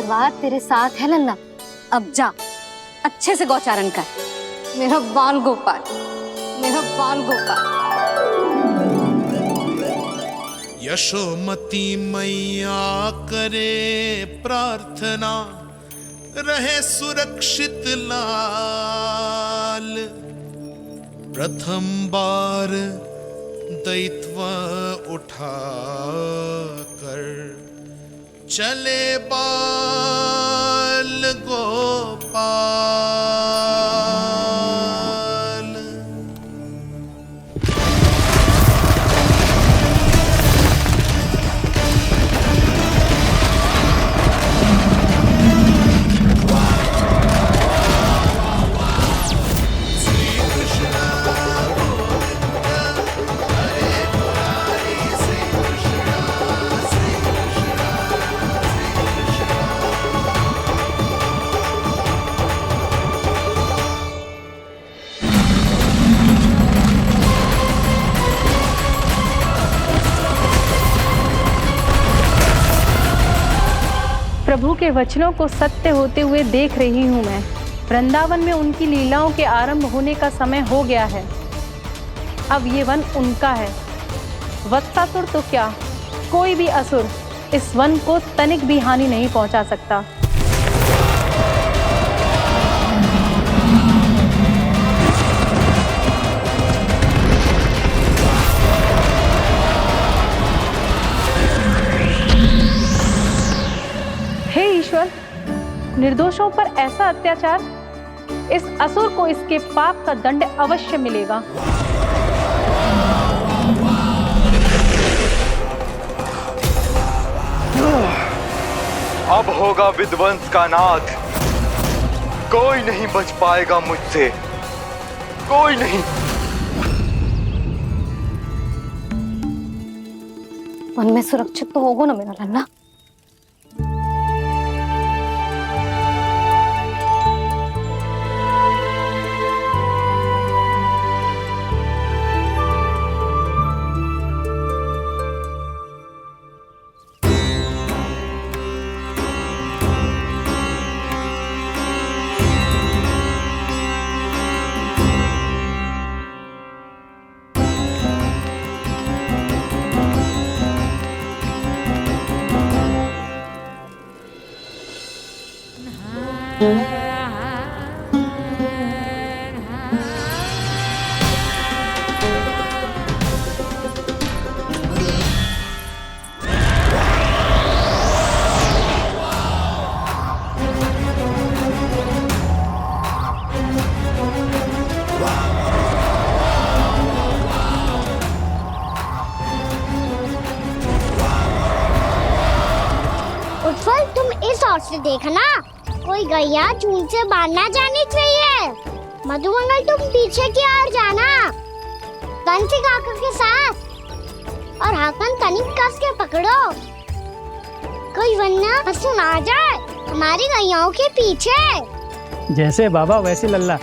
आशीर्वाद तेरे साथ है लल्ला। अब जा, अच्छे से गौचारण कर। मेरा बाल गोपाल, मेरा बाल गोपाल। यशोमती मैया करे प्रार्थना, रहे सुरक्षित लाल। प्रथम बार दैत्व उठा कर चले बाल गोपाल। प्रभु के वचनों को सत्य होते हुए देख रही हूँ मैं। वृंदावन में उनकी लीलाओं के आरंभ होने का समय हो गया है। अब ये वन उनका है। वत्सासुर तो क्या, कोई भी असुर इस वन को तनिक भी हानि नहीं पहुंचा सकता। हे ईश्वर, निर्दोषों पर ऐसा अत्याचार, इस असुर को इसके पाप का दंड अवश्य मिलेगा। अब होगा विध्वंस का नाथ। कोई नहीं बच पाएगा मुझसे, कोई नहीं। वन में सुरक्षित तो होगा ना मेरा लल्ला? उत्पल, तुम इस ओर से देखना, कोई गैया चून से बाहर ना जानी चाहिए। मधुमंगल, तुम पीछे की ओर जाना, बंसी काका के साथ। और हाकन तनिक कस के पकड़ो, कोई वरना पशु ना आ जाए हमारी गैयाओं के पीछे। जैसे बाबा वैसे लल्ला।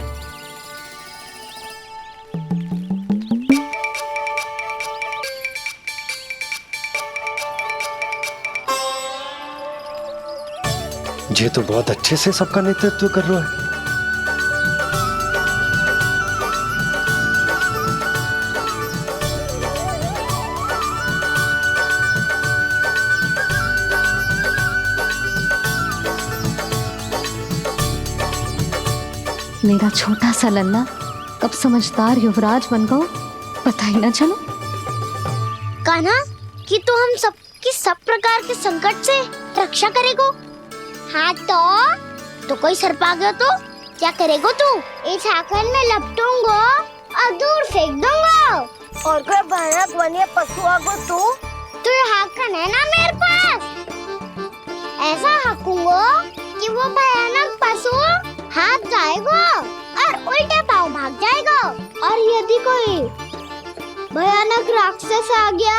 ये तो बहुत अच्छे से सबका नेतृत्व कर रहा है। मेरा छोटा सा लल्ला कब समझदार युवराज बन गो, पता ही ना चलो। कान्हा, कि तू हम सबकी सब प्रकार के संकट से रक्षा करेगो। हाँ तो कोई सर्प आ गया तो क्या करेगो तू? इस हाकन में लपटूंगो और दूर फेंक दूंगा। और कोई भयानक वन्य पशु आगो तो ये हाकन है ना मेरे पास, ऐसा हाकूंगो कि वो भयानक पशु हाथ जाएगा और उल्टे पाँव भाग जाएगा। और यदि कोई भयानक राक्षस आ गया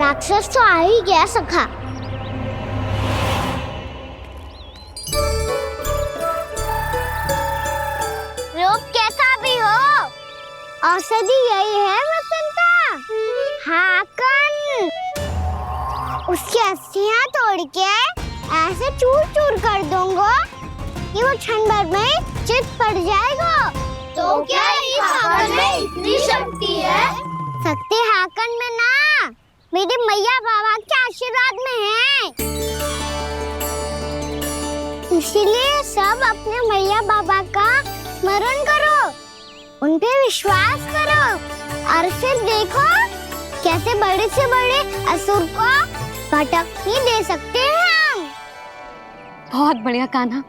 राक्षस तो आ ही गया सखा। औषधि यही है वसंता, हाकन। उसकी अस्थियां तोड़ के ऐसे चूर चूर कर दूंगा कि वो क्षण भर में चित पड़ जाएगा। तो क्या इस हाकन में इतनी शक्ति है? शक्ति हाकन में ना, मेरे मैया बाबा के आशीर्वाद में है। इसीलिए सब अपने मैया बाबा का स्मरण करो, उन पे विश्वास करो और फिर देखो कैसे बड़े से बड़े असुर को भटकने दे सकते हैं हम। बहुत बढ़िया कान्हा।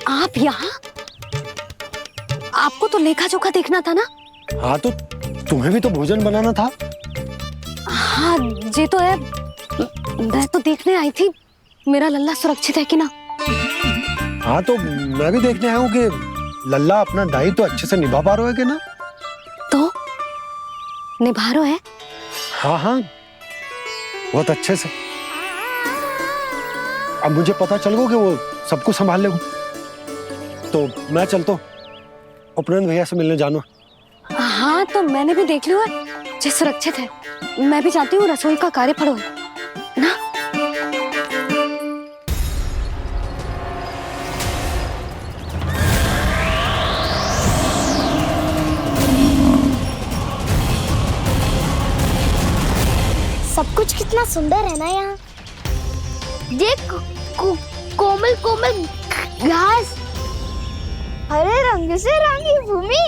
आप यहाँ? आपको तो लेखा जोखा देखना था ना? हाँ तो तुम्हें भी तो भोजन बनाना था। हाँ ये तो है, मैं तो देखने आई थी मेरा लल्ला सुरक्षित है कि ना। हाँ तो मैं भी देखने आया हूँ कि लल्ला अपना दायित्व तो अच्छे से निभा पा रहा है कि ना। तो निभा रहा है? हाँ हाँ बहुत अच्छे से। अब मुझे पता चल गया कि वो सब कुछ संभाल लेगा, तो मैं चलता हूँ, उपनंद भैया से मिलने जाना। हाँ तो मैंने भी देख लिया जो सुरक्षित है। मैं भी चाहती हूँ रसोई का कार्य पड़ो ना। सब कुछ कितना सुंदर है ना यहाँ। देख कोमल कोमल घास, हरे रंग से रंगी भूमि।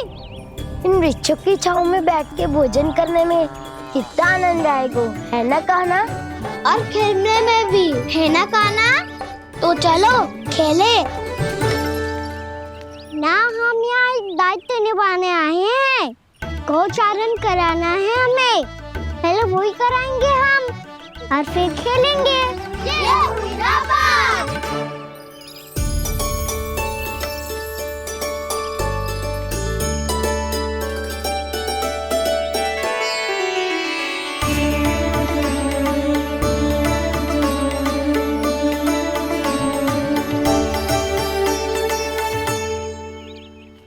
इन वृक्षों की छांव में बैठ के भोजन करने में कितना आनंद आएगा, है ना कान्हा? और खेलने में भी, है ना कान्हा? तो चलो खेले ना। हम यहाँ एक दायित्व निभाने आए हैं, गोचारण कराना है हमें। पहले वही कराएंगे हम और फिर खेलेंगे। ये हुई ना बात।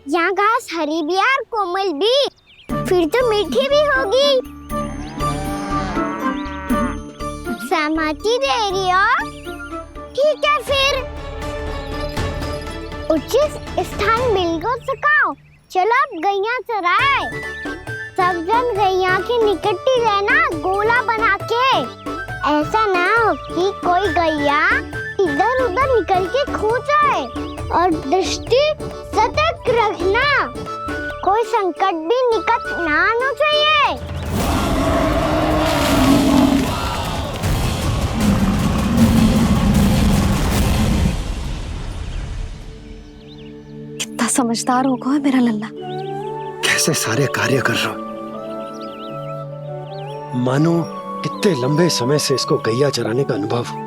यहाँ घास हरी भी और कोमल भी, फिर तो मीठी भी होगी। सहमति दे रही हो? ठीक है फिर उचित स्थान बिल्कुल सुखाओ। चलो अब गैया चराए। सब जन गैया के निकट ही रहना, गोला बना के। ऐसा ना हो कि कोई गैया इधर उधर निकल के खो जाए। और दृष्टि सतर्क रखना, कोई संकट भी निकट ना आना चाहिए। कितना समझदार होगा है मेरा लल्ला। कैसे सारे कार्य कर रहा, मानो कितने लंबे समय से इसको गैया चराने का अनुभव हो।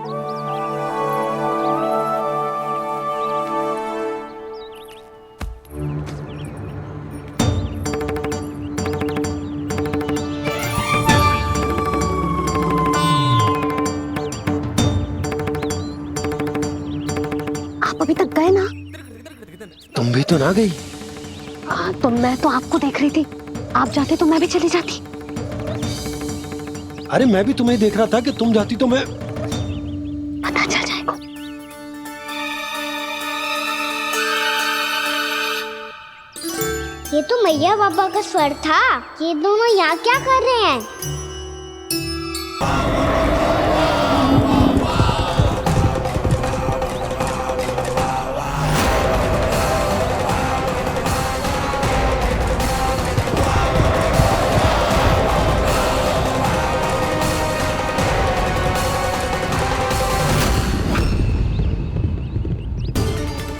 अभी तक गए ना? तुम भी तो ना गई। तो मैं तो आपको देख रही थी, आप जाते तो मैं भी चली जाती। अरे मैं भी तुम्हें देख रहा था कि तुम जाती तो मैं। पता चल जाएगा। ये तो मैया बाबा का स्वर था। ये दोनों यहाँ क्या कर रहे हैं?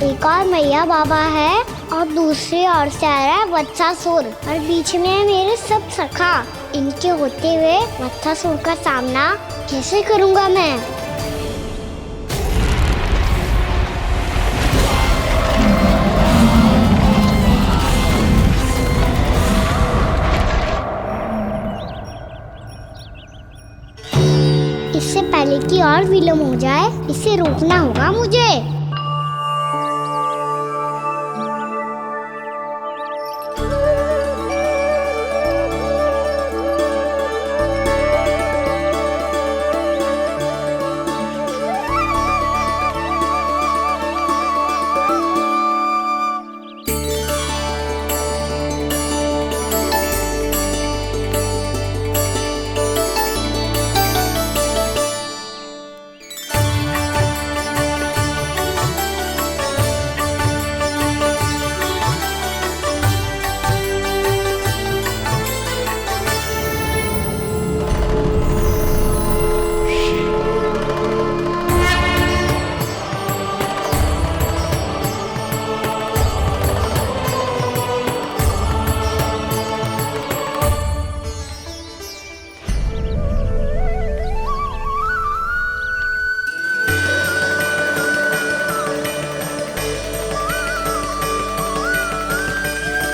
एक और मैया बाबा है और दूसरी ओर से आ रहा है वत्सासुर, और बीच में है मेरे सब सखा। इनके होते हुए वत्सासुर का सामना कैसे करूंगा मैं? इससे कि और विलम्ब हो जाए, इसे रोकना होगा मुझे।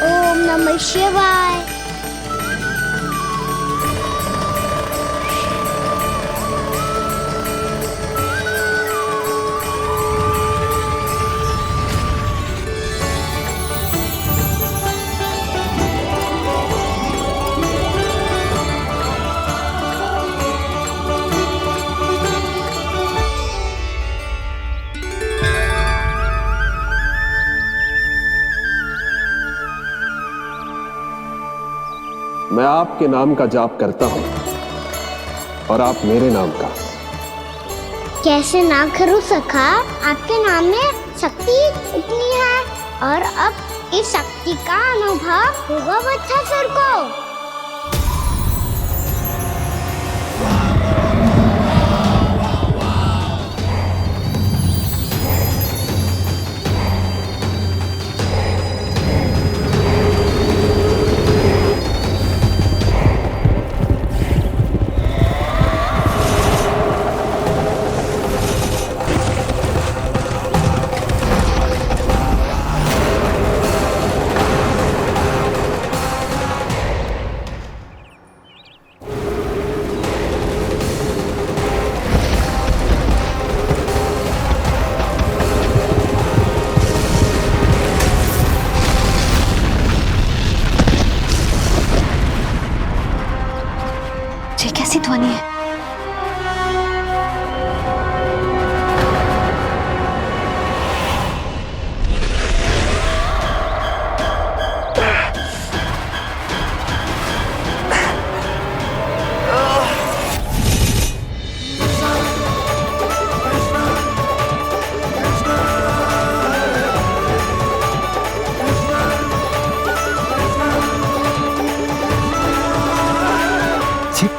ओम नमः शिवाय। मैं आपके नाम का जाप करता हूं और आप मेरे नाम का। कैसे ना करूं सखा, आपके नाम में शक्ति इतनी है, और अब इस शक्ति का अनुभव होगा बच्चासुर को। ये कैसी ध्वनि है?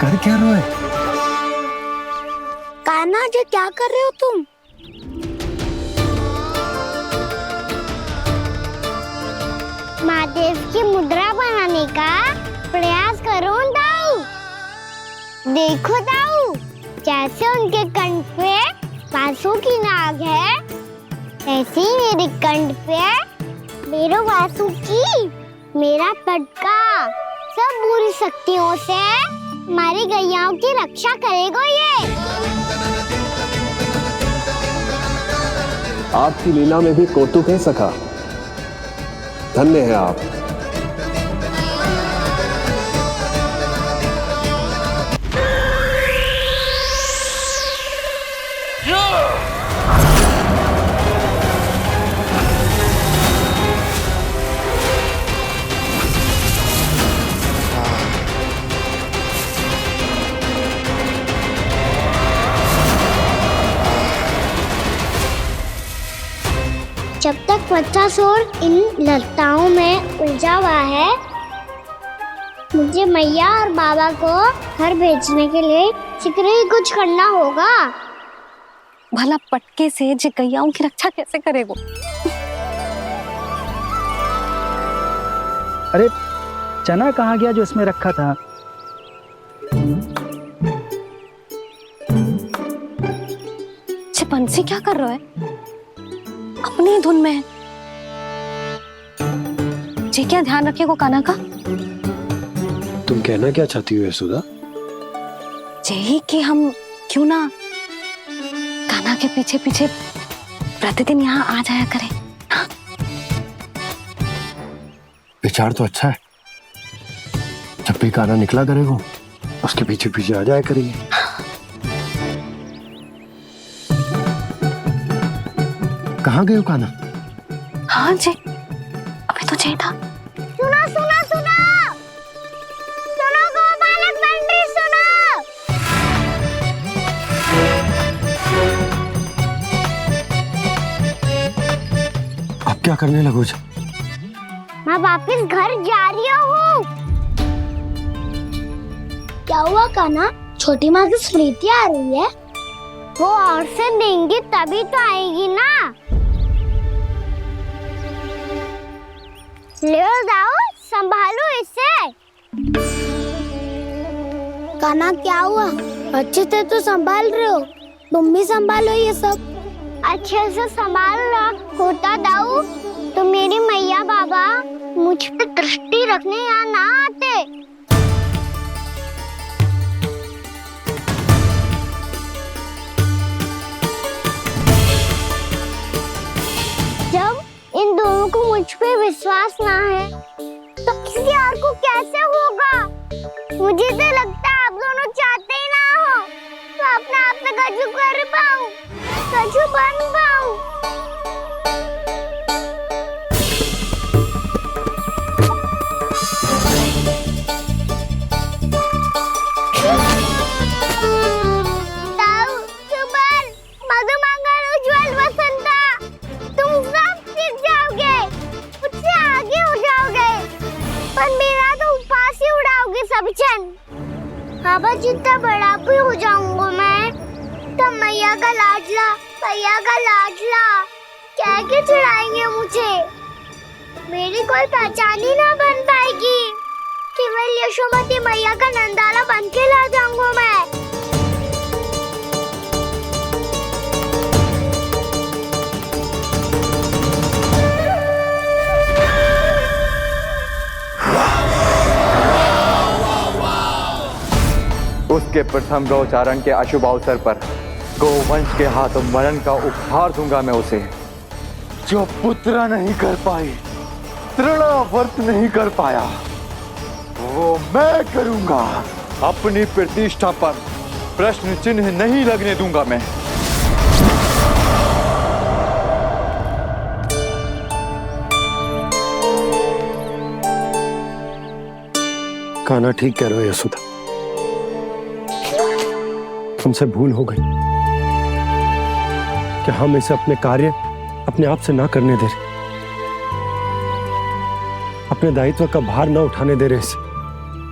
कर क्या रहे हो? कान्हा जी, क्या कर रहे हो तुम? महादेव की मुद्रा बनाने का प्रयास करो दाऊ। देखो दाऊ, जैसे उनके कंठ पे वासु की नाग है, ऐसे ही मेरे कंठ पे मेरे वासु की मेरा पटका सब बुरी शक्तियों से हमारी गैयाओं की रक्षा करेगा ये। आपकी लीला में भी कौतुक है सखा, धन्य है आप। जब तक बच्चासुर इन लताओं में उलझा हुआ है, मुझे मैया और बाबा को घर भेजने के लिए शीघ्र ही कुछ करना होगा। भला पटके से जे गैयाओं की रक्षा कैसे करेगो? अरे चना कहाँ गया जो इसमें रखा था? बंसी क्या कर रहा है? अपनी धुन में है। जी क्या ध्यान रखिएगा कान्हा का। तुम कहना क्या चाहती हो यशोदा? यही कि हम क्यों ना कान्हा के पीछे पीछे प्रतिदिन यहाँ आ जाया करे। हाँ? विचार तो अच्छा है। जब भी कान्हा निकला करेगा उसके पीछे पीछे आ जाया करेंगे। कहाँ गए हो कान्हा? हाँ जी, अभी तो चाहिए था। सुनो सुनो सुनो सुनो गोपालक बंटी सुनो। आप क्या करने लगो? मैं वापस घर जा रही हूँ। क्या हुआ कान्हा? छोटी माँ की स्मृति आ रही है। वो और से देंगी तभी तो आएगी ना। ले जाओ, संभालो इसे। कान्हा क्या हुआ? अच्छे से तो संभाल रहे हो, तुम भी संभालो ये सब। अच्छे से संभालना होता दाऊ तो मेरी मैया बाबा मुझ पे दृष्टि रखने यहाँ ना आते। जब इन दोनों को मुझ पे विश्वास ना है तो किसी और को कैसे होगा? मुझे तो लगता है आप दोनों चाहते ही ना हो तो अपने आप में गजू कर पाऊं, गजू बन पाऊं। बाबा जितना बड़ा भी हो जाऊंगा मैं तो मैया का लाडला कह के चढ़ाएंगे मुझे। मेरी कोई पहचान ही ना बन पाएगी। केवल यशोमती मैया का नंदाला बन के ला जाऊंगा मैं। उसके प्रथम गौचारण के अशुभ अवसर पर गोवंश के हाथों मरण का उपहार दूंगा मैं उसे। जो पुत्र नहीं कर पाई, तृणावर्त नहीं कर पाया, वो मैं करूंगा। अपनी प्रतिष्ठा पर प्रश्न चिन्ह नहीं लगने दूंगा मैं। कान्हा ठीक कह रहे हो यशोदा, हमसे भूल हो गई कि हम इसे अपने कार्य अपने आप से ना करने दे रहे, अपने दायित्व का भार ना उठाने दे रहे इसे।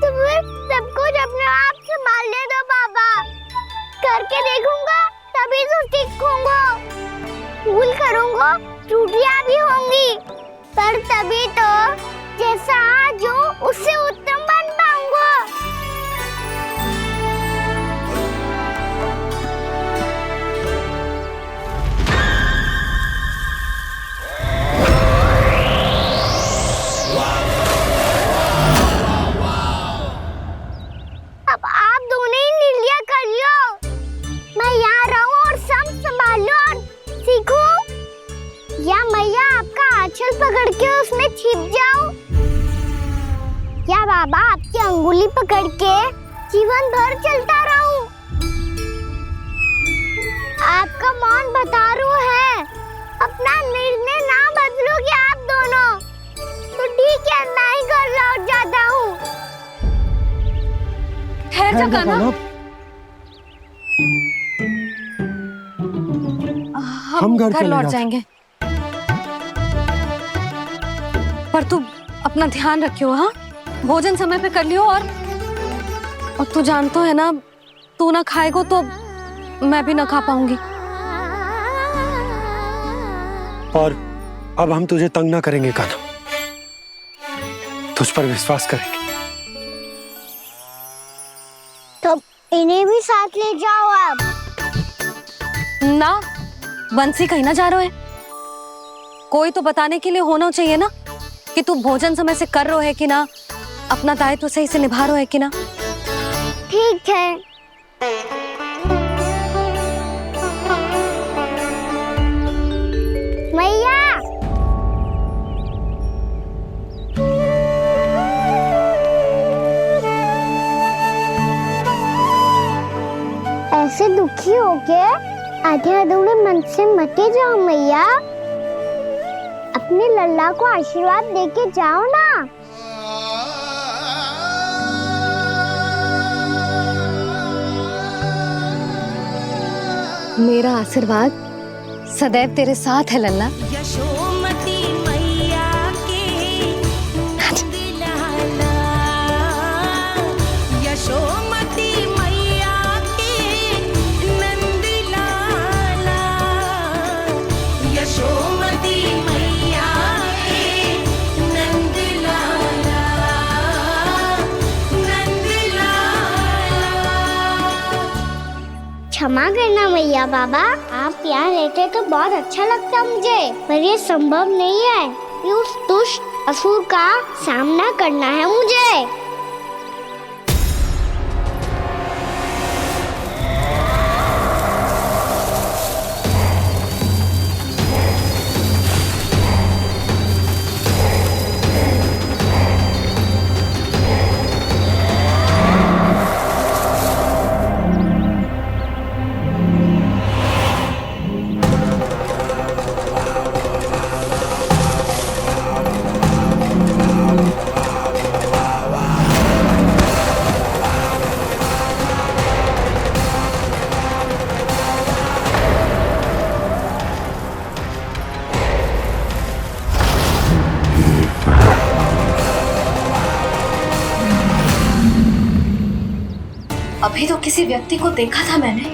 तो फिर सब कुछ अपने आप से संभालने दो बाबा। करके देखूंगा तभी तो सीखूंगा। भूल करूंगा, त्रुटियां भी होंगी, पर तभी तो जैसा आज हूँ उससे उत्तम बन पाऊंगा। अब आप दोनों ही निर्णय कर लो। मैं यहाँ रहूं और सब संभालूं और सीखूं, या मैया आपका आंचल पकड़ के उसमें छिप जाऊं, या बाबा आपकी अंगुली पकड़ के जीवन भर चलता रहूं। आपका मौन बता रहा है, अपना निर्णय ना बदलोगे आप दोनों तो ठीक है, मैं ही घर लौट जाता हूँ। ठहर जा कान्हा, हम घर लौट जाएंगे, पर तू अपना ध्यान रखियो। हाँ, भोजन समय पे कर लियो। और तू जानतो है ना, तू ना खाएगो तो मैं भी ना खा पाऊंगी। और अब हम तुझे तंग ना करेंगे कान्हा, तुझ पर विश्वास करेंगे। तो इन्हें भी साथ ले जाओ अब। ना, बंसी कहीं ना जा रहे है। कोई तो बताने के लिए होना चाहिए ना कि तू भोजन समय से कर रहा है कि ना, अपना दायित्व सही से निभा रहा है कि ना। ठीक है। दुखी हो के आधे अधूरे मन से मत जाओ मैया, अपने लल्ला को आशीर्वाद देके जाओ ना। मेरा आशीर्वाद सदैव तेरे साथ है लल्ला। यशोमती मैया के नंद लाला, यशोमती मैया के नंद लाला, यशोमती मैया के नंद लाला, नंद लाला। क्षमा करना मैया बाबा, आप यहाँ रहते तो बहुत अच्छा लगता मुझे, पर ये संभव नहीं है। ये उस दुष्ट असुर का सामना करना है मुझे। अभी तो किसी व्यक्ति को देखा था मैंने,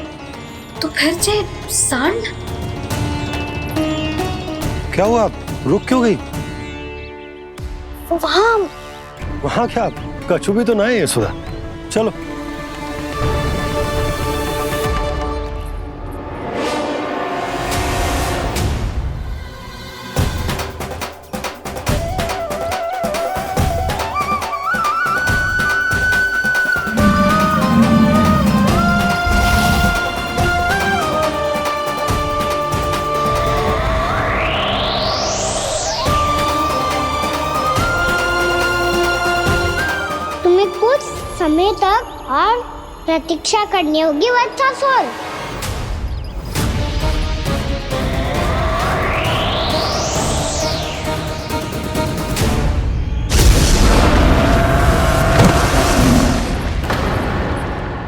तो फिर जे सांड। क्या हुआ, आप रुक क्यों गई? वहाँ क्या कछु भी तो ना है यशोदा, चलो। कुछ समय तक और प्रतीक्षा करनी होगी वत्सासुर।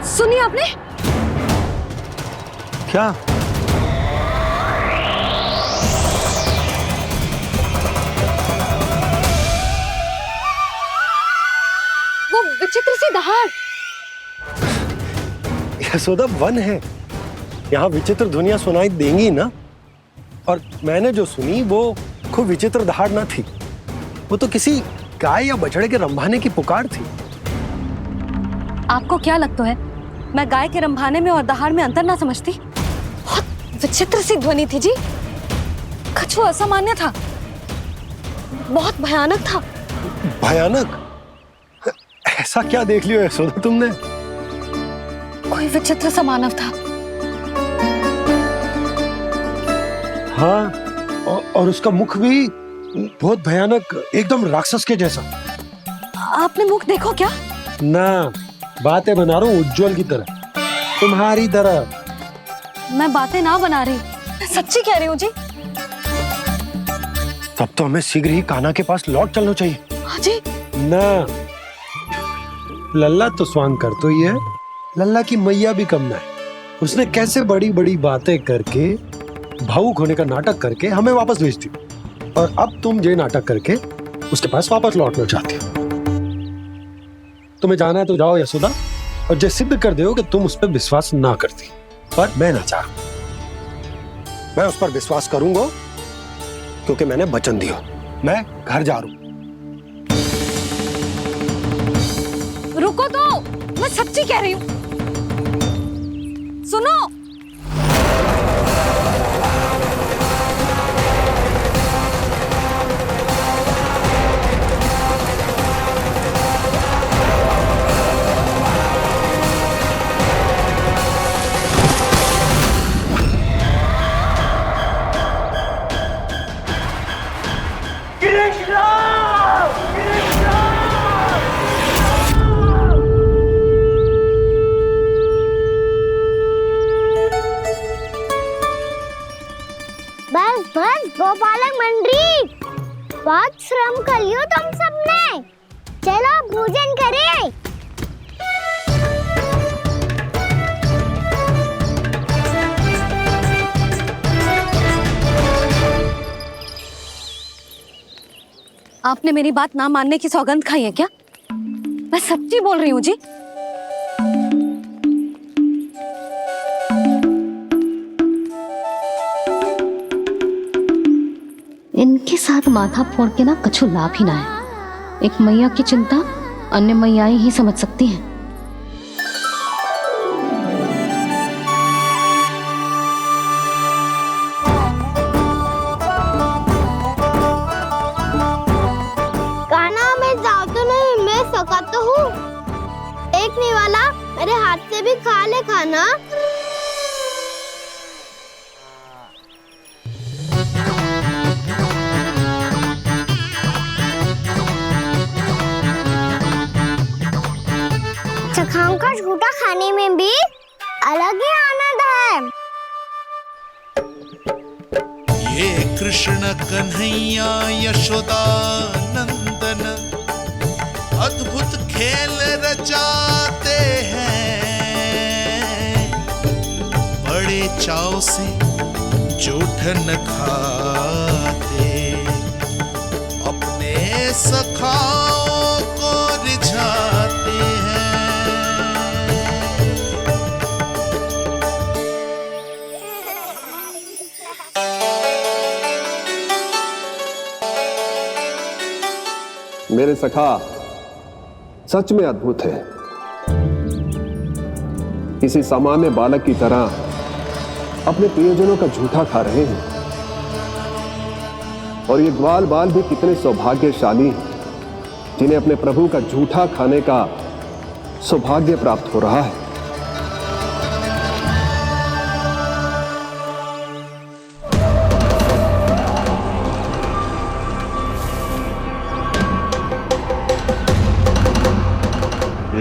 सुनिए आपने क्या? वो विचित्र सी दहाड़। यशोदा, वन है, यहाँ विचित्र ध्वनियां सुनाई देंगी ना। और मैंने जो सुनी वो खूब विचित्र दहाड़ ना थी, वो तो किसी गाय या बछड़े के रंभाने की पुकार थी। आपको क्या लगता है मैं गाय के रंभाने में और दहाड़ में अंतर ना समझती? बहुत विचित्र सी ध्वनि थी जी, कछु असामान्य था, बहुत भयानक था। भयानक? ऐसा क्या देख लियो यशोदा तुमने? कोई विचित्र सा मानव था। हाँ, और उसका मुख भी बहुत भयानक, एकदम राक्षस के जैसा। आपने मुख देखो क्या? ना, बातें बना रहा हूँ उज्जवल की तरह, तुम्हारी तरह। मैं बातें ना बना रही, मैं सच्ची कह रही हूँ जी। तब तो हमें शीघ्र ही कान्हा के पास लौट चलना चाहिए। हाँ जी। ना, लल्ला तो स्वांग कर तो ही है, लल्ला की मैया भी कम ना है। उसने कैसे बड़ी बड़ी बातें करके, भावुक होने का नाटक करके हमें वापस भेज दी, और अब तुम ये नाटक करके उसके पास वापस लौटना चाहती हो। तुम्हें जाना है तो जाओ यशोदा, और जो सिद्ध कर दो कि तुम उस पर विश्वास ना करती। पर मैं ना चाह, मैं उस पर विश्वास करूंगा क्योंकि मैंने वचन दिया। मैं घर जा रहा हूं। रुको तो, मैं सच्ची कह रही हूँ। सुनो, आपने मेरी बात ना मानने की सौगंध खाई है क्या? मैं सच्ची बोल रही हूँ जी। इनके साथ माथा फोड़ के ना कछु लाभ ही ना है। एक मैया की चिंता अन्य मैयाएं ही समझ सकती हैं। कान्हा, मैं जाऊँ तो नहीं, मैं सका तो हूँ। एक नहीं वाला मेरे हाथ से भी खा ले खाना। चखाओं का झूठा खाने में भी अलग ही आनंद है। ये कृष्ण कन्हैया यशोदा नंदन अद्भुत खेल रचाते हैं, बड़े चाव से जूठन खाते, अपने सखाओं को रिझाते हैं। मेरे सखा सच में अद्भुत है। किसी सामान्य बालक की तरह अपने प्रियजनों का झूठा खा रहे हैं। और ये ग्वाल बाल भी कितने सौभाग्यशाली हैं जिन्हें अपने प्रभु का झूठा खाने का सौभाग्य प्राप्त हो रहा है।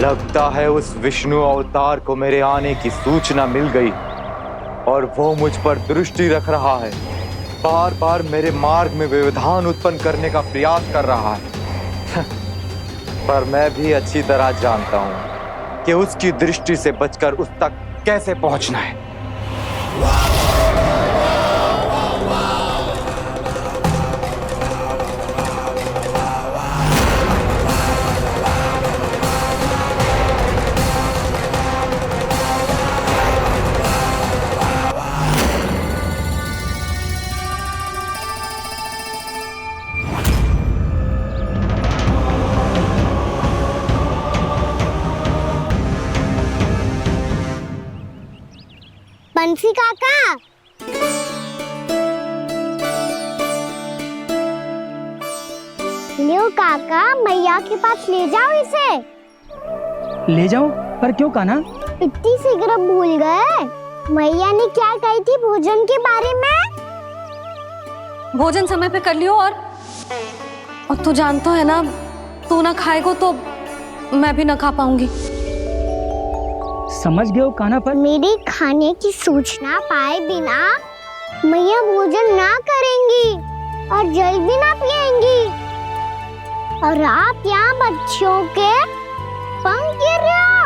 लगता है उस विष्णु अवतार को मेरे आने की सूचना मिल गई और वो मुझ पर दृष्टि रख रहा है। बार बार मेरे मार्ग में व्यवधान उत्पन्न करने का प्रयास कर रहा है। पर मैं भी अच्छी तरह जानता हूं कि उसकी दृष्टि से बचकर उस तक कैसे पहुंचना है। बंसी काका, लियो काका, मैया के पास ले जाओ इसे। ले जाऊं? पर क्यों कान्हा? इतनी शीघ्र भूल गए? मैया ने क्या कही थी भोजन के बारे में? भोजन समय पे कर लियो। और तू जानता है ना, तू ना खाएगा तो मैं भी ना खा पाऊंगी। समझ गए हो कान्हा? पर मेरे खाने की सूचना पाए बिना मैया भोजन ना करेंगी और जल भी ना पिएंगी। और आप यहाँ बच्चों के पंख गिर रहे हो।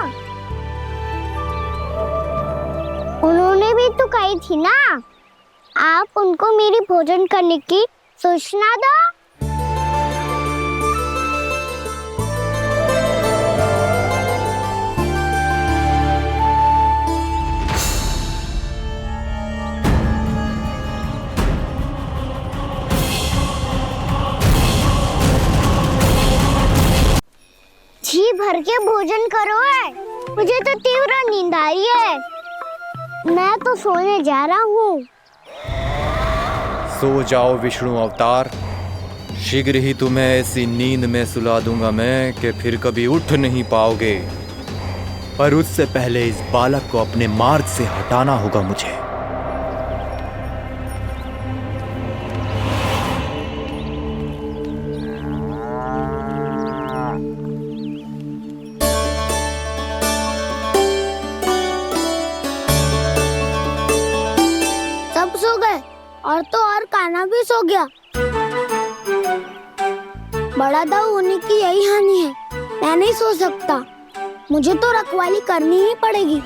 उन्होंने भी तो कही थी ना, आप उनको मेरी भोजन करने की सूचना दो। जी भर के भोजन करो है, मुझे तो तीव्र नींद आई है। मैं तो सोने जा रहा हूँ। सो जाओ विष्णु अवतार, शीघ्र ही तुम्हें ऐसी नींद में सुला दूंगा मैं कि फिर कभी उठ नहीं पाओगे। पर उससे पहले इस बालक को अपने मार्ग से हटाना होगा मुझे। सब सो गए और तो और कान्हा भी सो गया। बड़ा दाऊ होने की यही हानि है। मैं नहीं सो सकता, मुझे तो रखवाली करनी ही पड़ेगी।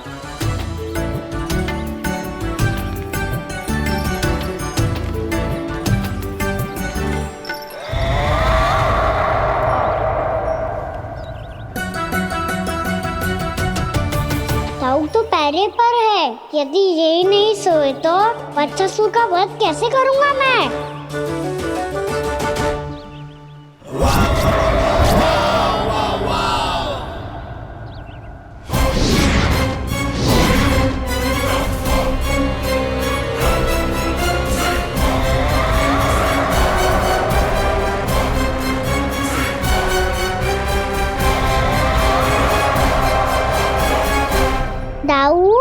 चेहरे पर है। यदि ये नहीं सोए तो वत्सासुर का वध कैसे करूंगा मैं? दाऊ,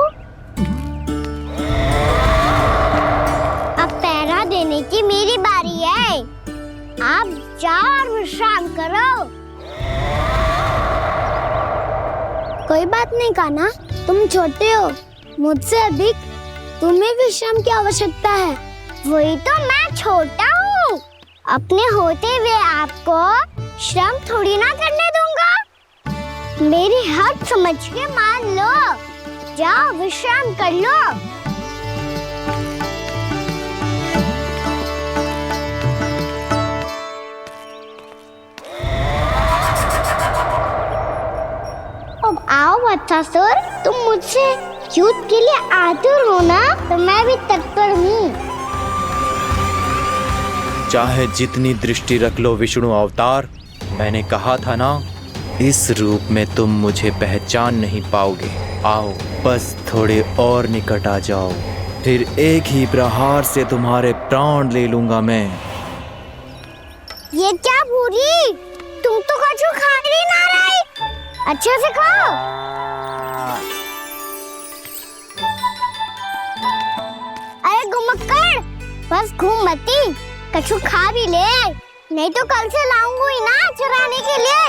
अब पहरा देने की मेरी बारी है। आप जाओ और विश्राम करो। कोई बात नहीं कान्हा, तुम छोटे हो, मुझसे अधिक तुम्हें विश्राम की आवश्यकता है। वही तो मैं छोटा हूँ, अपने होते हुए आपको श्रम थोड़ी ना करने दूंगा। मेरी हद समझ के मान लो, जाओ विश्राम कर लो। अब आओ वत्सासुर, तुम मुझसे युद्ध के लिए आतुर हो ना, तो मैं भी तत्पर हूँ। चाहे जितनी दृष्टि रख लो विष्णु अवतार, मैंने कहा था ना, इस रूप में तुम मुझे पहचान नहीं पाओगे। आओ बस थोड़े और निकट आ जाओ, फिर एक ही प्रहार से तुम्हारे प्राण ले लूंगा मैं। ये क्या भूरी, तुम तो कछु खा ही ना रही, अच्छे से खाओ। अरे घुमक्कड़, बस घूम मती, कछु खा भी ले, नहीं तो कल से लाऊंगी ही ना चराने के लिए।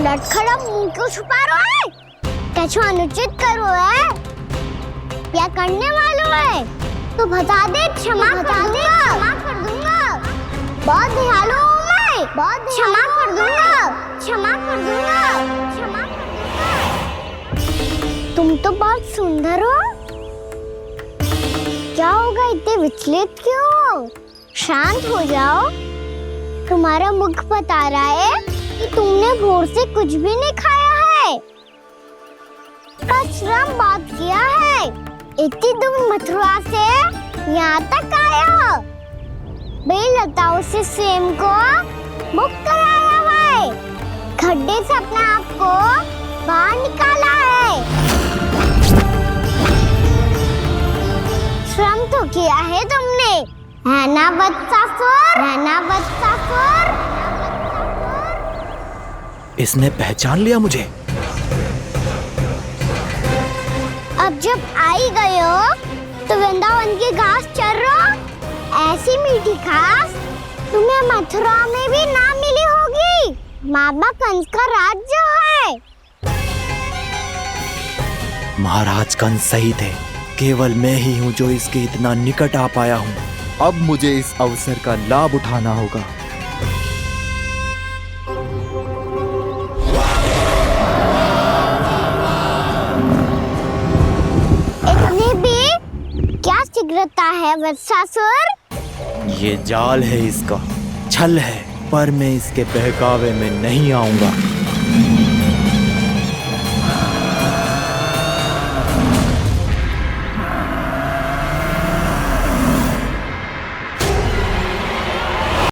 लटखड़ा मुंह क्यों छुपा रहा है? कछु अनुचित करो है या करने वालों है तो बता दे, क्षमा कर दूंगा। बहुत दयालु हूँ मैं, बहुत क्षमा कर दूंगा। तुम तो बहुत सुंदर हो, क्या होगा, इतने विचलित क्यों हो? शांत हो जाओ, तुम्हारा मुख बता रहा है कि तुमने भोर से कुछ भी नहीं खाया है, श्रम बहुत किया है, इतनी दूर मथुरा से यहाँ तक आया हो, बेलताओं से स्वयं को मुक्त कराया हुआ है, खड्डे से अपने आप को बाहर निकाला है, श्रम तो किया है तुमने, है ना वत्सासुर? इसने पहचान लिया मुझे। अब जब आई गए हो तो वृंदावन की घास चर रहो, ऐसी मीठी घास तुम्हें मथुरा में भी ना मिली होगी। बाबा कंस का राज्य है। महाराज कंस सही थे, केवल मैं ही हूँ जो इसके इतना निकट आ पाया हूँ। अब मुझे इस अवसर का लाभ उठाना होगा। इतने भी क्या शीघ्रता है वत्सासुर? ये जाल है इसका, छल है, पर मैं इसके बहकावे में नहीं आऊंगा।